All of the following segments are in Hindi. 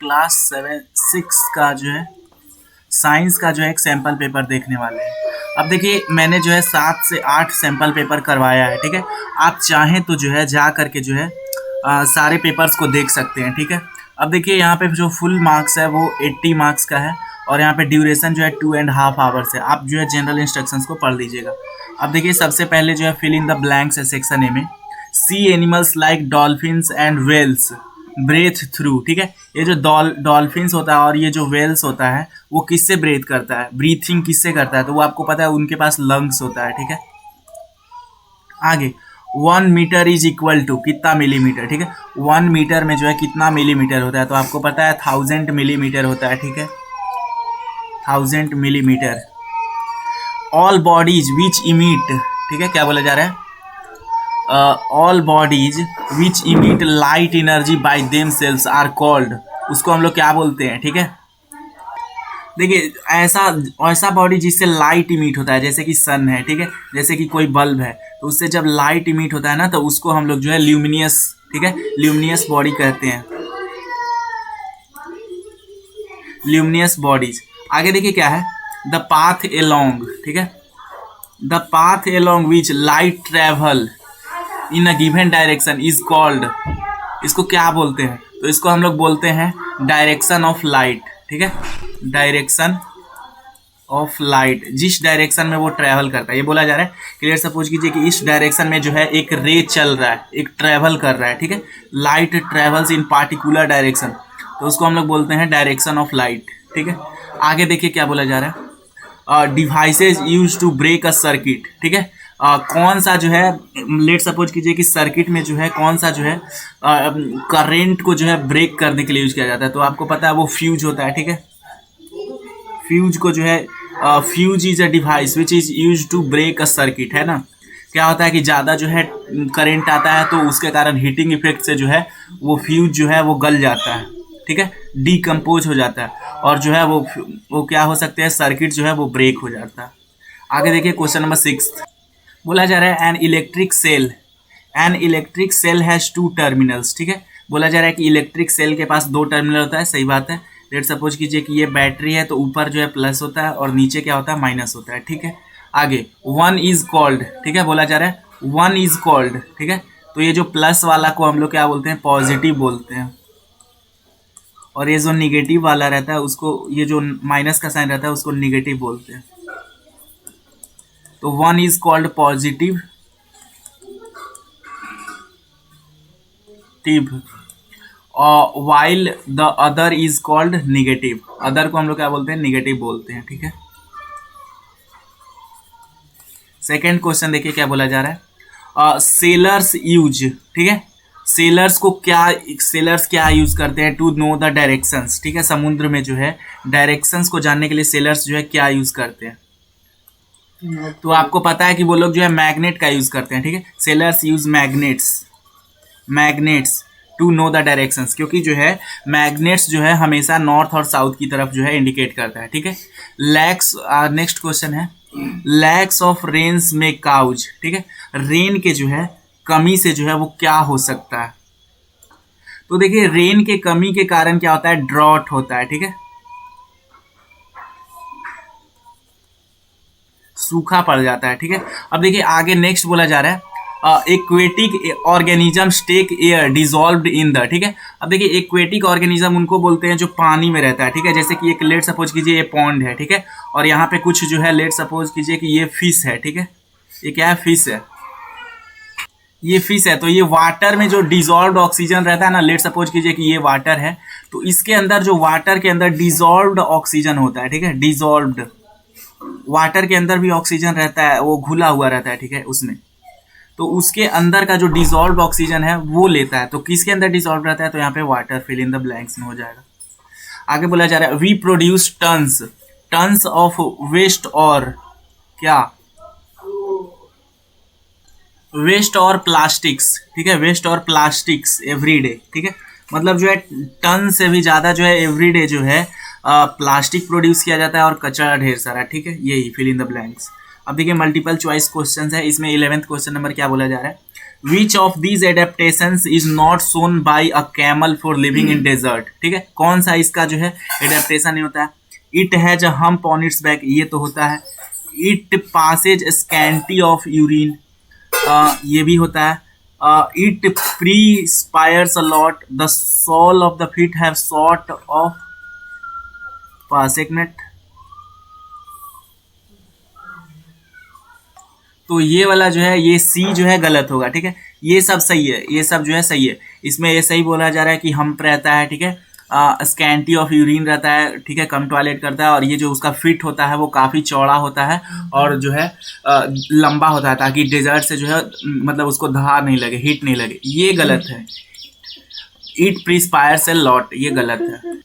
क्लास 6 का जो है साइंस का जो है एक सैम्पल पेपर देखने वाले हैं। अब देखिए मैंने जो है 7 से 8 सैम्पल पेपर करवाया है, ठीक है। आप चाहें तो जो है जा करके जो है सारे पेपर्स को देख सकते हैं, ठीक है। अब देखिए यहाँ पे जो फुल मार्क्स है वो 80 मार्क्स का है और यहाँ पे ड्यूरेशन जो है 2.5 आवर्स है। आप जो है जनरल इंस्ट्रक्शंस को पढ़ लीजिएगा। अब देखिए सबसे पहले जो है फिल इन द ब्लैंक्स है सेक्शन ए में। Sea animals like dolphins and whales breathe through, ठीक है। ये जो डॉल्फिन्स होता है और ये जो वेल्स होता है वो किससे ब्रेथ करता है, ब्रीथिंग किससे करता है, तो वो आपको पता है उनके पास लंग्स होता है, ठीक है। आगे 1 मीटर इज इक्वल टू कितना मिलीमीटर, ठीक है। 1 मीटर में जो है कितना मिलीमीटर होता है, तो आपको पता है 1000 मिलीमीटर होता है, ठीक है। 1000 millimetre. All bodies which emit, ठीक है, क्या बोला जा रहा है, all bodies which emit light energy by themselves are called, उसको हम लोग क्या बोलते हैं, ठीक है। देखिए ऐसा बॉडी जिससे लाइट इमिट होता है, जैसे कि सन है, ठीक है, जैसे कि कोई बल्ब है, तो उससे जब लाइट इमिट होता है ना तो उसको हम लोग जो है ल्यूमिनियस, ठीक है, ल्यूमिनियस बॉडी कहते हैं, ल्यूमिनियस बॉडीज। आगे देखिए क्या है, द पाथ एलोंग, ठीक है, the path along which light travel in a given direction is called, इसको क्या बोलते हैं, तो इसको हम लोग बोलते हैं डायरेक्शन ऑफ लाइट, ठीक है, डायरेक्शन ऑफ लाइट, जिस डायरेक्शन में वो ट्रैवल करता है। ये बोला जा रहा है, क्लियर सपोज कीजिए कि इस डायरेक्शन में जो है एक रे चल रहा है, एक ट्रैवल कर रहा है, ठीक है, लाइट ट्रैवल्स इन पार्टिकुलर डायरेक्शन, तो उसको हम लोग बोलते हैं डायरेक्शन ऑफ लाइट, ठीक है। आगे देखिए क्या बोला जा रहा है, devices use to break a circuit, ठीक है। कौन सा जो है, लेट सपोज कीजिए कि सर्किट में जो है कौन सा जो है करंट को जो है ब्रेक करने के लिए यूज किया जाता है, तो आपको पता है वो फ्यूज होता है, ठीक है। फ्यूज को जो है fuse is a device which is use to break a circuit, है ना। क्या होता है कि ज़्यादा जो है करंट आता है तो उसके कारण हीटिंग इफेक्ट से जो है वो फ्यूज जो है वो गल जाता है, ठीक है, डीकम्पोज हो जाता है और जो है वो क्या हो सकते हैं, सर्किट जो है वो ब्रेक हो जाता है। आगे देखिए क्वेश्चन नंबर 6 बोला जा रहा है an electric cell has 2 terminals, ठीक है। बोला जा रहा है कि इलेक्ट्रिक सेल के पास 2 टर्मिनल होता है, सही बात है। लेट सपोज कीजिए कि ये बैटरी है तो ऊपर जो है प्लस होता है और नीचे क्या होता है, माइनस होता है, ठीक है। आगे 1 इज कॉल्ड, ठीक है, बोला जा रहा है 1 इज कॉल्ड, ठीक है, तो ये जो प्लस वाला को हम लोग क्या बोलते हैं, पॉजिटिव बोलते हैं, और ये जो निगेटिव वाला रहता है उसको, ये जो माइनस का साइन रहता है उसको निगेटिव बोलते हैं। तो 1 is called positive while the other is called negative, other को हम लोग क्या बोलते हैं, निगेटिव बोलते हैं, ठीक है। सेकेंड क्वेश्चन देखिए क्या बोला जा रहा है, सेलर्स यूज, ठीक है, सेलर्स क्या यूज करते हैं, टू नो द डायरेक्शंस, ठीक है, समुद्र में जो है डायरेक्शंस को जानने के लिए सेलर्स जो है क्या यूज करते हैं, तो आपको पता है कि वो लोग जो है मैग्नेट का यूज करते हैं, ठीक है। Sailors use magnets to know the directions, क्योंकि जो है मैग्नेट्स जो है हमेशा नॉर्थ और साउथ की तरफ जो है इंडिकेट करता है, ठीक है। लैक्स, नेक्स्ट क्वेश्चन है, लैक्स ऑफ रेन्स में काउज, ठीक है, रेन के जो है कमी से जो है वो क्या हो सकता है, तो देखिए रेन के कमी के कारण क्या होता है, ड्रॉट होता है, ठीक है, सूखा पड़ जाता है, ठीक है। अब देखिए आगे नेक्स्ट बोला जा रहा है, aquatic organism take air dissolved in the, ठीक है। अब देखिए एक्वेटिक ऑर्गेनिज्म उनको बोलते हैं जो पानी में रहता है, ठीक है, जैसे कि एक लेट सपोज कीजिए ये पॉन्ड है, ठीक है, और यहाँ पे कुछ जो है लेट सपोज कीजिए कि ये फिश है, ठीक है, ये क्या है, फिश है, ये फिश है, तो ये वाटर में जो डिजॉल्व्ड ऑक्सीजन रहता है ना, लेट सपोज कीजिए कि ये वाटर है, तो इसके अंदर जो वाटर के अंदर डिजॉल्व्ड ऑक्सीजन होता है, ठीक है, डिजॉल्व्ड, वाटर के अंदर भी ऑक्सीजन रहता है, वो घुला हुआ रहता है, ठीक है, उसमें, तो उसके अंदर का जो डिजॉल्व ऑक्सीजन है वो लेता है, तो किसके अंदर डिजॉल्व रहता है, तो यहाँ पे water, fill in the blanks में हो जाएगा। आगे बोला जा रहा है we produce tons of waste और क्या, वेस्ट और प्लास्टिक्स, ठीक है, वेस्ट और प्लास्टिक्स एवरी डे, ठीक है, मतलब जो है टन से भी ज़्यादा जो है एवरी डे जो है प्लास्टिक प्रोड्यूस किया जाता है और कचरा ढेर सारा, ठीक है, यही फिल इन द ब्लैंक्स। अब देखिए मल्टीपल चॉइस क्वेश्चन है, इसमें 11th क्वेश्चन नंबर क्या बोला जा रहा है, which of these adaptations is not shown by a camel for living in desert, ठीक है, कौन सा इसका जो है एडेप्टेशन नहीं होता है। It has a hump on its back, ये तो होता है। It passes scanty of urine, ये भी होता है। It perspires a lot, the sole of the feet have sort of passionate. तो ये वाला जो है ये सी जो है गलत होगा, ठीक है, ये सब सही है, ये सब जो है सही है। इसमें ये सही बोला जा रहा है कि हम्प रहता है, ठीक है, स्कैंटी ऑफ यूरिन रहता है, ठीक है, कम टॉयलेट करता है, और ये जो उसका फिट होता है वो काफ़ी चौड़ा होता है और जो है लंबा होता है, ताकि डेजर्ट से जो है मतलब उसको धार नहीं लगे, हीट नहीं लगे, ये गलत है। इट प्रिस्पायर्स ए लॉट, ये गलत है।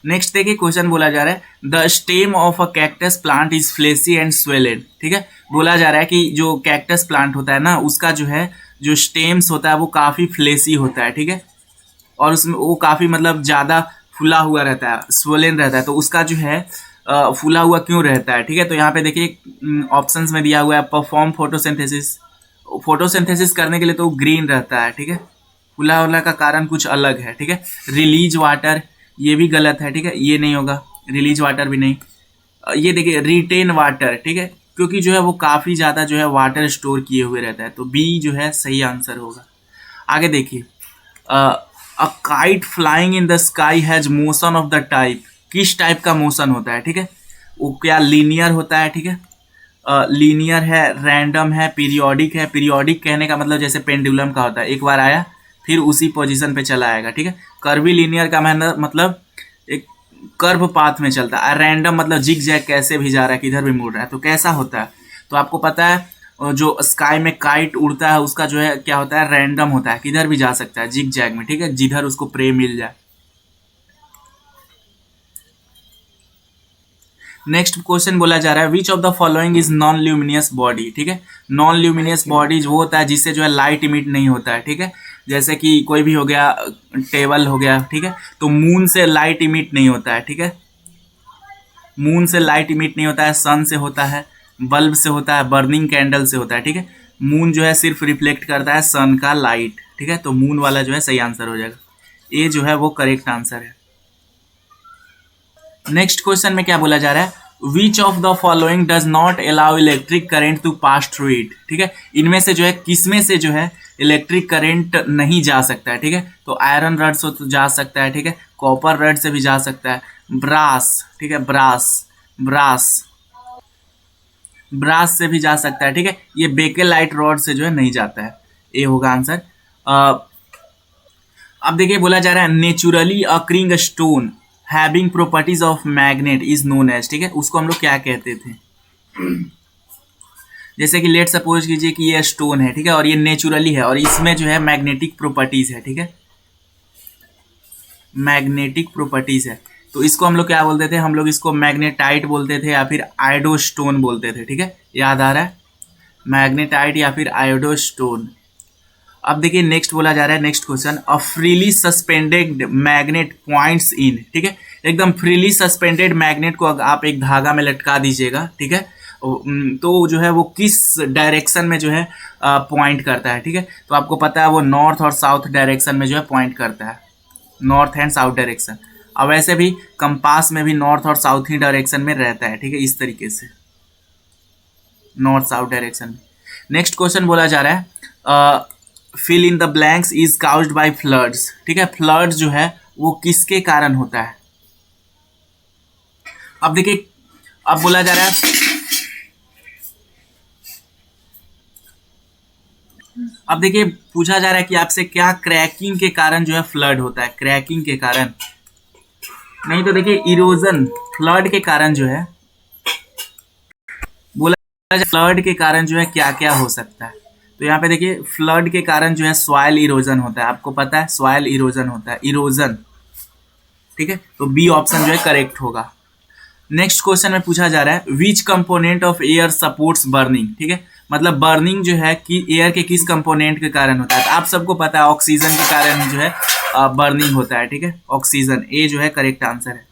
नेक्स्ट देखिए क्वेश्चन बोला जा रहा है the stem of a cactus plant is fleshy and swelled, ठीक है, बोला जा रहा है कि जो कैक्टस प्लांट होता है ना उसका जो है जो स्टेम्स होता है वो काफ़ी फ्लेसी होता है, ठीक है, और उसमें वो काफ़ी मतलब ज़्यादा फूला हुआ रहता है, स्वेलन रहता है। तो उसका जो है फूला हुआ क्यों रहता है, ठीक है, तो यहाँ पे देखिए ऑप्शंस में दिया हुआ है परफॉर्म फोटोसिंथेसिस, फोटोसिंथेसिस करने के लिए तो ग्रीन रहता है, ठीक है, फूला होला का कारण कुछ अलग है, ठीक है। रिलीज वाटर, ये भी गलत है, ठीक है, ये नहीं होगा, रिलीज वाटर भी नहीं। ये देखिए रिटेन वाटर, ठीक है, क्योंकि जो है वो काफ़ी ज़्यादा जो है वाटर स्टोर किए हुए रहता है, तो बी जो है सही आंसर होगा। आगे देखिए a kite flying in the sky has motion of the type, किस टाइप का मोशन होता है, ठीक है, वो क्या लीनियर होता है, ठीक है, लीनियर है, रैंडम है, पीरियोडिक है। पीरियोडिक कहने का मतलब जैसे पेंडुलम का होता है, एक बार आया फिर उसी पोजीशन पे चला आएगा, ठीक है। कर्वी लीनियर का मतलब एक कर्व पाथ में चलता है। रैंडम मतलब जिग जैग कैसे भी जा रहा है, किधर भी मुड़ रहा है, तो कैसा होता है, तो आपको पता है जो स्काई में काइट उड़ता है उसका जो है क्या होता है, रैंडम होता है, किधर भी जा सकता है जिग जैग में, ठीक है, जिधर उसको प्रे मिल जाए। नेक्स्ट क्वेश्चन बोला जा रहा है which of the following is non luminous body, ठीक है, नॉन ल्यूमिनियस बॉडीज वो होता है जिससे जो है लाइट इमिट नहीं होता है, ठीक है, जैसे कि कोई भी हो गया, टेबल हो गया, ठीक है, तो मून से लाइट इमिट नहीं होता है, ठीक है, मून से लाइट इमिट नहीं होता है, सन से होता है, बल्ब से होता है, बर्निंग कैंडल से होता है, ठीक है, मून जो है सिर्फ रिफ्लेक्ट करता है सन का लाइट, ठीक है, तो मून वाला जो है सही आंसर हो जाएगा, ये जो है वो करेक्ट आंसर है। नेक्स्ट क्वेश्चन में क्या बोला जा रहा है which of the following does not allow electric current to pass through it, ठीक है, इनमें से जो है किसमें से जो है इलेक्ट्रिक करंट नहीं जा सकता है, ठीक है, तो आयरन रड से तो जा सकता है, ठीक है, कॉपर रड से भी जा सकता है, ब्रास, ठीक है, ब्रास ब्रास से भी जा सकता है, ठीक है, ये बेकेलाइट रॉड से जो है नहीं जाता है, ये होगा आंसर। अब देखिए बोला जा रहा है naturally occurring stone having properties of magnet is known as, ठीक है, उसको हम लोग क्या कहते थे, जैसे कि लेट सपोज कीजिए कि ये स्टोन है, ठीक है, और ये नेचुरली है और इसमें जो है मैग्नेटिक प्रॉपर्टीज है, ठीक है, मैग्नेटिक प्रॉपर्टीज है, तो इसको हम लोग क्या बोलते थे, हम लोग इसको मैग्नेटाइट बोलते थे या फिर आयोडोस्टोन बोलते थे, ठीक है, याद आ रहा है, मैग्नेटाइट या फिर आयोडोस्टोन। अब देखिए नेक्स्ट बोला जा रहा है next question a freely suspended magnet points in, ठीक है, एकदम फ्रीली सस्पेंडेड मैग्नेट को आप एक धागा में लटका दीजिएगा, ठीक है, तो जो है वो किस डायरेक्शन में जो है पॉइंट करता है, ठीक है, तो आपको पता है वो नॉर्थ और साउथ डायरेक्शन में जो है पॉइंट करता है, नॉर्थ एंड साउथ डायरेक्शन। अब वैसे भी कंपास में भी नॉर्थ और साउथ ही डायरेक्शन में रहता है, ठीक है, इस तरीके से नॉर्थ साउथ डायरेक्शन में। नेक्स्ट क्वेश्चन बोला जा रहा है fill in the blanks is caused by floods, ठीक है, फ्लड्स जो है वो किसके कारण होता है। अब देखिए अब बोला जा रहा है अब देखिए पूछा जा रहा है कि आपसे क्या क्रैकिंग के कारण जो है फ्लड होता है, क्रैकिंग के कारण नहीं, तो देखिए इरोजन, फ्लड के कारण जो है बोला फ्लड के कारण जो है क्या क्या हो सकता है, तो यहाँ पे देखिए फ्लड के कारण जो है सॉइल इरोजन होता है, आपको पता है सॉइल इरोजन होता है, इरोजन, ठीक है, तो बी ऑप्शन जो है करेक्ट होगा। नेक्स्ट क्वेश्चन में पूछा जा रहा है विच component of air supports burning, ठीक है, मतलब बर्निंग जो है कि एयर के किस कंपोनेंट के कारण होता है, तो आप सबको पता है ऑक्सीजन के कारण जो है बर्निंग होता है, ठीक है, ऑक्सीजन, ए जो है करेक्ट आंसर है।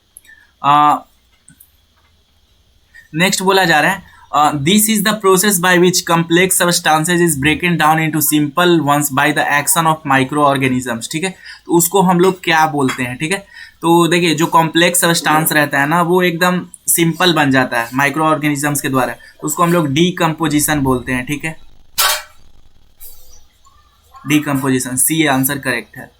नेक्स्ट बोला जा रहा है this is the process by which complex substances is broken down into simple ones by the action of microorganisms, ठीक है। तो उसको हम लोग क्या बोलते हैं, ठीक है। तो देखिए जो कॉम्प्लेक्स सब्सटेंस रहता है ना वो एकदम सिंपल बन जाता है माइक्रो ऑर्गेनिजम्स के द्वारा, तो उसको हम लोग डीकम्पोजिशन बोलते हैं, ठीक है। डीकम्पोजिशन, सी आंसर करेक्ट है।